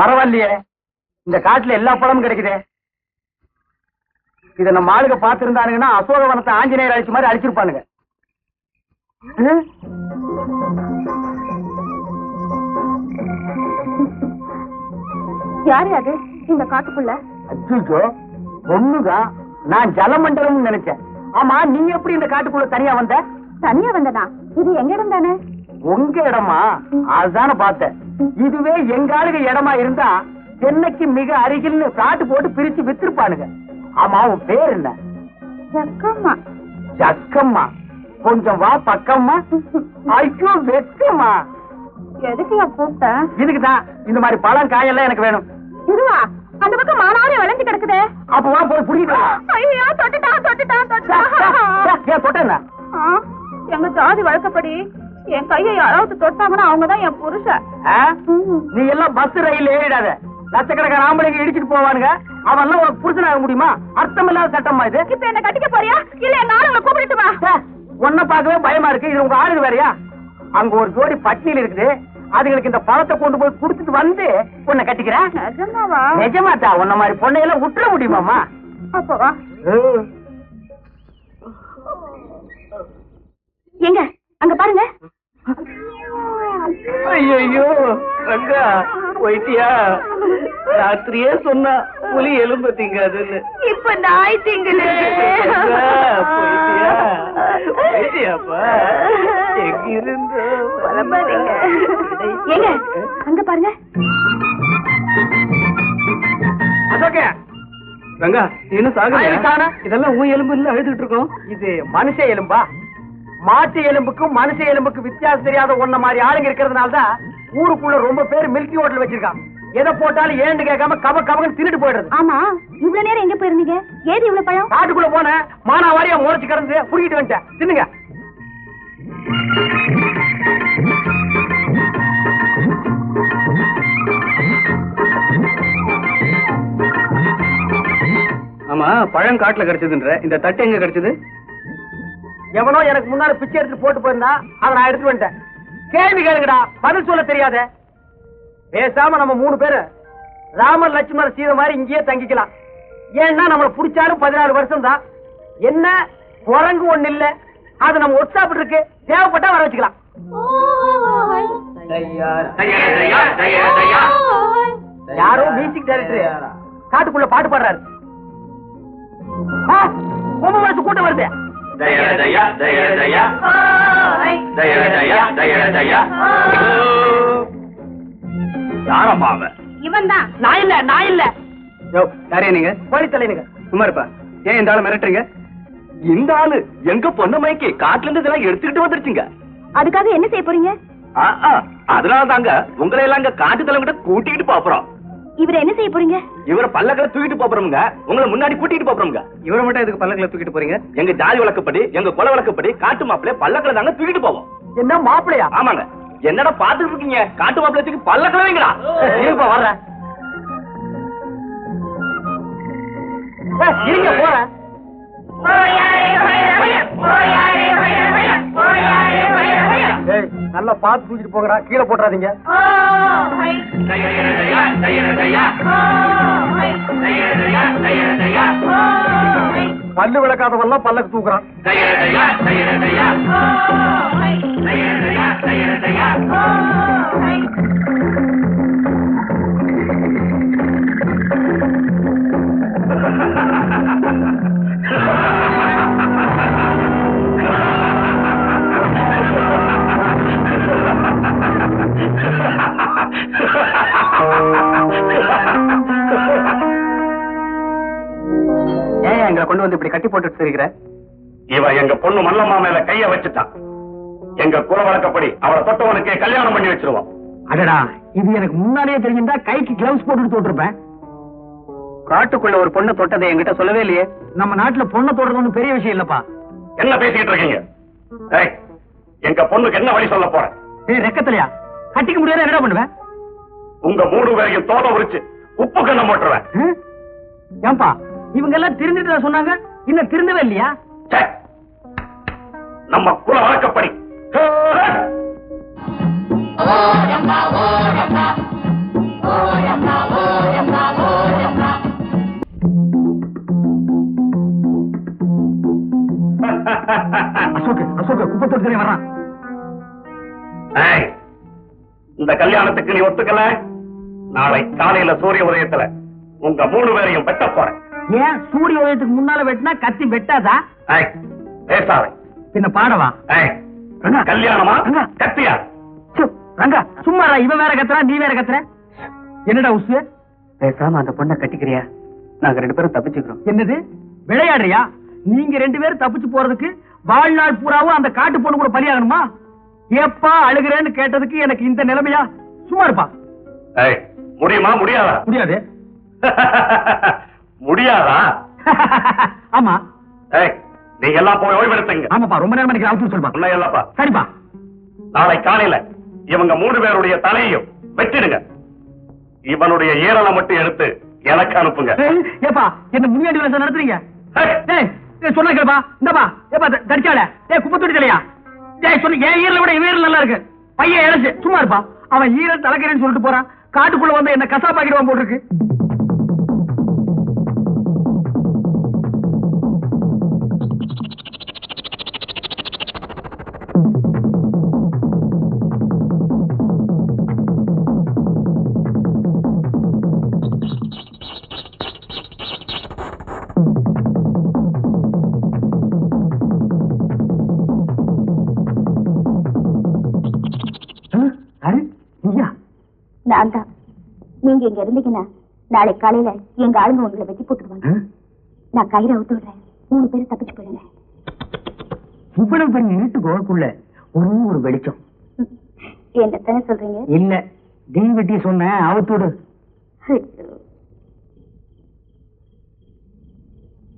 பரவாயில்லையே, இந்த காட்டுல எல்லா பழமும் கிடைக்குதே. இத நம்ம ஆளுக பாத்துருந்தானுங்கன்னா அசோகவனத்தை ஆஞ்சநேயர் அழிச்ச மாதிரி அழிச்சிருப்பானுங்க. யாரு அது இந்த காட்டுக்குள்ள? அச்சோ, பொண்ணுதான். நான் ஜலமண்டலம் நினைச்சேன். ஆமா, நீ எப்படி இந்த காட்டுக்குள்ள தனியா வந்த? தனியா வந்தனா? இது எங்க இடம் தானே? உங்க இடமா? அதுதானே பார்த்தேன். இதுவே எங்க ஆளுக இடமா இருந்தா சென்னைக்கு மிக அருகில்னு காட்டு போட்டு பிரிச்சு வித்திருப்பானுங்க. ஆமா, உன் பேர் என்ன? ஜக்கம்மா. ஜக்கம்மா? கொஞ்சம் வா பக்கம்மா. ஐயோ வெக்கம்மா. எதுக்கு கூப்பிட்ட? இதுக்குதான். இந்த மாதிரி பழம் காயெல்லாம் எனக்கு வேணும். இதுவா? அந்த பக்கம் மானாவே விளைஞ்சு கிடக்குதே. அப்ப வா போய் புடிக்கலாம். ஐயோ, தொட்டுட்டான் தொட்டுட்டான் தொட்டுட்டான். ஏன் தொட்டா? எங்க ஜாதி வழக்கப்படி என் கையை யாராவது தொட்டாங்கன்னா அவங்கதான் என் புருஷன். நீ எல்லாம் பஸ் ரயில் ஏறிடாத. லட்சக்கணக்கான ஆம்பளைங்க இடிச்சிட்டு போவானுங்க. அவன் உனக்கு புருஷனாக முடியுமா? அர்த்தம் இல்லாத சட்டமா இது? இப்ப என்ன கட்டிக்க போறியா இல்ல எங்க ஆளுங்களை கூப்பிட்டு வா? உன்ன பாக்கவே பயமா இருக்கு. இது உங்க ஆளுங்க வேறையா? அங்க ஒரு ஜோடி பட்னியில் இருக்குது. அதுங்களுக்கு இந்த பழத்தை கொண்டு போய் குடுத்துட்டு வந்து உன்னை கட்டிக்கிறேன். நிஜமாத்தா? உன்ன மாதிரி பொண்ணையெல்லாம் விட்டுற முடியுமாமா? அப்போ வா. எங்க அங்க பாருங்க. ஐயோ ரங்கா, போயிட்டியா? ராத்திரியே சொன்னா புலி எலும்பு திங்காதுன்னு. இப்ப நாய் திங்கல. போயிட்டியா? போயிட்டியாப்பா? எங்கிருந்து எங்க அங்க பாருங்க. அதோகே ரங்கா, என்ன சாகுது? இதெல்லாம் உன் எலும்பு இல்ல அழுதுட்டு இருக்கோம். இது மனுஷ எலும்பா? மாட்டு எலும்புக்கும் மனுஷ எலும்புக்கு வித்தியாசம் தெரியாத ஒன்ன மாதிரி ஆளுங்க இருக்கிறதுனாலதான் ஊருக்குள்ள ரொம்ப பேர் மில்கி ஹோட்டல் வச்சிருக்கான். எதை போட்டாலும் ஏன்னு கேட்காம கப கபகன்னு தின்னுட்டு போயிடுறது. ஆமா, இவ்வளவு நேரம் எங்க போயிருந்தீங்க? ஏது இவ்வளவு பழம்? காட்டுக்குள்ள போன மானாவாரியா முறைச்சு கிடந்து புடிக்கிட்டு வந்துட்டேன். தின்னுங்க. ஆமா, பழம் காட்டுல கிடைச்சதுன்ற இந்த தட்டு எங்க கிடைச்சது? எவனோ எனக்கு முன்னால பிச்சை எடுத்து போட்டு போயிருந்தா அதை நான் எடுத்து வந்துட்டேன். கேள்வி கேளுங்கடா, பதில் சொல்ல தெரியாத. பேசாம நம்ம 3 பேரு ராமர் லட்சுமணர் சீதை மாதிரி இங்கேயே தங்கிக்கலாம். ஏன்னா நம்மள புடிச்சாலும் 14 வருஷம் தான். என்ன குரங்கு ஒண்ணு இல்ல, அது நம்ம ஒர்க்ஷாப் இருக்கு. தேவைப்பட்டா வர வச்சுக்கலாம். யாரோ மியூசிக் டைரக்டர் காட்டுக்குள்ள பாட்டு பாடுறாரு. ரொம்ப வருஷம் கூட்டம் வருது. இவன் தான். நான் இல்ல, நான் இல்ல. யாரே நீங்க? போலீஸ்லைனுங்க. சும்மா இருப்பா. ஏன் இந்த ஆளு மிரட்டுறீங்க? இந்த ஆளு எங்க பொண்ணு மைக்கு காட்டுல இருந்து இதெல்லாம் எடுத்துக்கிட்டு வந்துருச்சுங்க. அதுக்காக என்ன செய்ய போறீங்க? அதனால தாங்க உங்களை எல்லாம் இங்க காட்டு தலைவங்கிட்ட கூட்டிட்டு போறோம். இவரை என்ன செய்ய போறீங்க? இவரை பல்லக்கில தூக்கிட்டு போறோம்ங்க. உங்களை முன்னாடி கூட்டிட்டு போறோம்ங்க. இவரை மட்டும் எதுக்கு பல்லக்கில தூக்கிட்டு போறீங்க? எங்க ஜாதி வழக்கப்படி, எங்க குல வழக்கப்படி காட்டு மாப்பிள்ளை பல்லக்கில தாங்க தூக்கிட்டு போவோம். என்ன மாப்பிள்ளையா? ஆமாங்க. என்னடா பாத்துட்டு இருக்கீங்க? காட்டு மாப்பிள்ளை தூக்கி பல்லக்கில வைங்களா? இருப்பா வர்றேன். இருங்க போறேன். நல்லா பார்த்து தூக்கிட்டு போங்கடா, கீழே போட்டுறாதீங்க. பல்லு விளக்காதவெல்லாம் பல்லக்கு தூக்குறான். ஏன் எங்களை கொண்டு வந்து இப்படி கட்டி போட்டுட்டு இருக்கிற? இவன் எங்க பொண்ணு மல்லம்மா மேல கைய வச்சுட்டான். எங்க குல வழக்கப்படி அவளை தொட்டவனுக்கே கல்யாணம் பண்ணி வச்சிருவோம். அடடா, இது எனக்கு முன்னாடியே தெரிஞ்சிருந்தா கைக்கு கிளவுஸ் போட்டுட்டு தொட்டிருப்பேன். காட்டுக்குள்ள ஒரு பொண்ணு தொட்டதை என்கிட்ட சொல்லவே இல்லையே. நம்ம நாட்டுல பொண்ணை தொடுறது ஒண்ணும் பெரிய விஷயம் இல்லப்பா. என்ன பேசிக்கிட்டு இருக்கீங்க? எங்க பொண்ணுக்கு என்ன வழி சொல்ல போறேன்? ரெக்கத்திலையா கட்டிக்க முடியாத என்ன பண்ணுவேன்? உங்க 3 பேரையும் தோலை உரிச்சு உப்பு கண்ணம் போட்டுருவேன். ஏன்பா இவங்க எல்லாம் திருந்துட்டு சொன்னாங்க, இன்னும் திருந்தவே இல்லையா? நம்ம குல வழக்கப்படி ஓரம்மா ஓரம்மா ஓரம்மா அசோக் குப்பத்தோடு வர்றான். இந்த கல்யாணத்துக்கு நீ ஒத்துக்கல, நாளை காலையில சூரிய உதயத்துல உங்க 3 பேரையும் வெட்ட போறேன். ஏன் சூரிய உதயத்துக்கு முன்னால வெட்டினா கத்தி வெட்டாதா? பேசாத. பின்ன பாடவா? கல்யாணமா கத்தியா? ரங்கா சும்மாரா, இவன் வேற கத்துறா, நீ வேற கத்துற. என்னடா உசு? பேசாம அந்த பொண்ணை கட்டிக்கிறியா? நாங்க 2 பேரும் தப்பிச்சுக்கிறோம். என்னது விளையாடுறியா? நீங்க 2 பேரும் தப்பிச்சு போறதுக்கு வாழ்நாள் பூராவும் அந்த காட்டு பொண்ணு கூட பலியாகணுமா? எப்பா அழுகிறேன்னு கேட்டதுக்கு எனக்கு இந்த நிலைமையா? சும்மா இருப்பா. முடியுமா? முடியாதா? முடியாது. முடியாதா? ஆமா. நீங்க எல்லாம் போய் ஓய்வெடுத்துங்க. ஆமாப்பா, ரொம்ப நேரம் எனக்கு அவுத்து சொல்லுப்பா. இல்லப்பா. சரிப்பா. நாளை காலையில இவங்க 3 பேருடைய தலையையும் வெட்டிடுங்க. இவனுடைய ஈரலை மட்டும் எடுத்து எனக்கு அனுப்புங்க. ஏப்பா என்ன முன்னாடி வேலை நடத்துறீங்க? சொன்ன கேப்பா. இந்தப்பா ஏப்பா தடிச்சால குப்பத்தொடி தலையா? சொன்ன என் ஈரலை விட ஈரல் நல்லா இருக்கு. பையன் இழைச்சு சும்மா இருப்பா. அவன் ஈரல் தலைக்கிறேன்னு சொல்லிட்டு போறான். காட்டுக்குள்ள வந்து என்ன கசாப்பாக்கிடுவான் போட்டுருக்கு. நான் தான். நீங்க இங்க இருந்தீங்கன்னா நாளை காலையில எங்க ஆளுங்க உங்களை வெட்டி போட்டுருவாங்க. நான் கயிறை அவுத்து விடுறேன். 3 பேரும் தப்பிச்சு போயிடுங்க. இவ்வளவு பெரிய இருட்டு கோக்குள்ள ஒரு வெளிச்சம். என்னத்தானே சொல்றீங்க? இல்ல தீ வெட்டி சொன்ன அவுத்து விடு.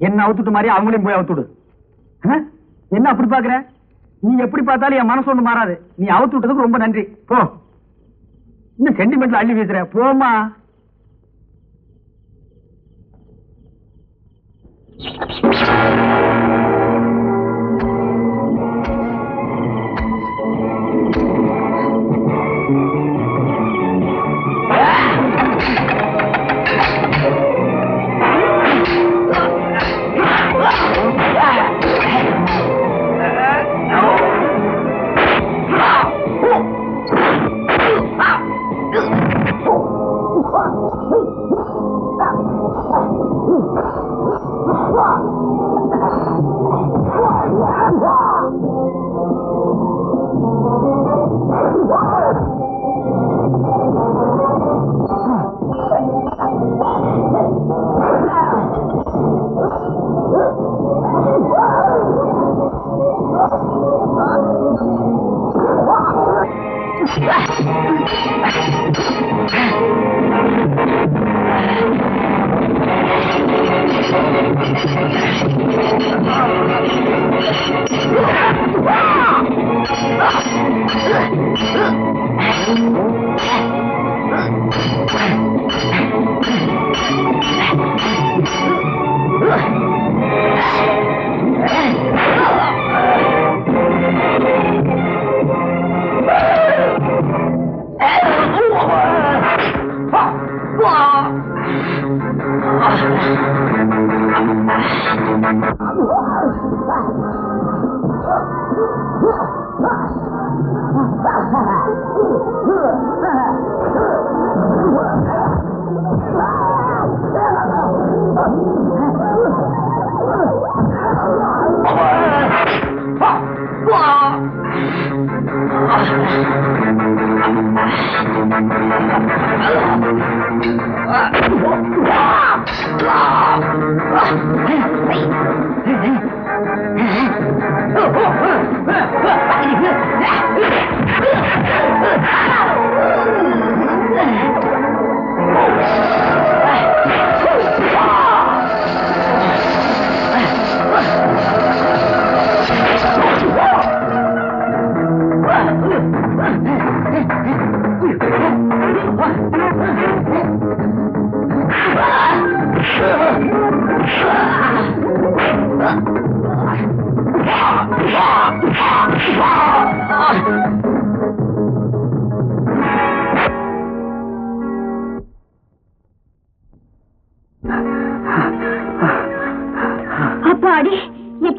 என்ன அவுத்துட்டு மாதிரி அவங்களையும் போய் அவுத்துடு. என்ன அப்படி பாக்குற? நீ எப்படி பார்த்தாலும் என் மனசு ஒண்ணு மாறாது. நீ அவுத்து விட்டதுக்கு ரொம்ப நன்றி. போ. இன்னும் சென்டிமெண்ட்ல அள்ளி வீசுற. போமா.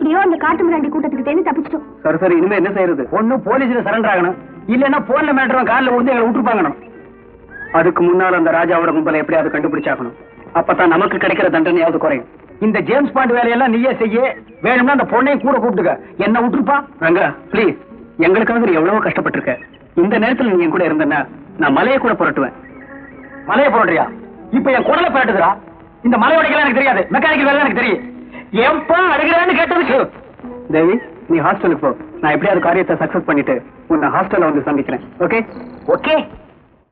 எப்படியோ அந்த காட்டு மிராண்டி கூட்டத்துக்கு தேடி தப்பிச்சிட்டோம். சரி சரி, இனிமே என்ன செய்யறது? ஒண்ணு போலீஸ்ல சரண்டர் ஆகணும், இல்லன்னா போன்ல மேட்டரும் கார்ல விழுந்து எங்களை விட்டுருப்பாங்க. அதுக்கு முன்னால் அந்த ராஜாவோட கும்பலை எப்படியாவது கண்டுபிடிச்சாக்கணும். அப்பதான் நமக்கு கிடைக்கிற தண்டனையாவது குறையும். இந்த ஜேம்ஸ் பாண்ட் வேலையெல்லாம் நீயே செய்ய, வேணும்னா அந்த பொண்ணையும் கூட கூப்பிட்டுக்க, என்ன விட்டுருப்பா. ரங்கா ப்ளீஸ், எங்களுக்காக நீ எவ்வளவோ கஷ்டப்பட்டிருக்க. இந்த நேரத்தில் நீங்க என் கூட இருந்தேன்னா நான் மலையை கூட புரட்டுவேன். மலையை புரட்டுறியா? இப்ப என் குடலை புரட்டுதுரா. இந்த மலை உடைக்கலாம் எனக்கு தெரியாது, மெக்கானிக்கல் வேலை எனக்கு தெரியும். எப்பா அடிக்கிறான்னு கேட்டதுக்கு. தேவி, நீ ஹாஸ்டலுக்கு போ. நான் எப்படியாவது காரியத்தை சக்சஸ் பண்ணிட்டு உன்னை ஹாஸ்டல்ல வந்து சந்திக்கிறேன். Okay okay.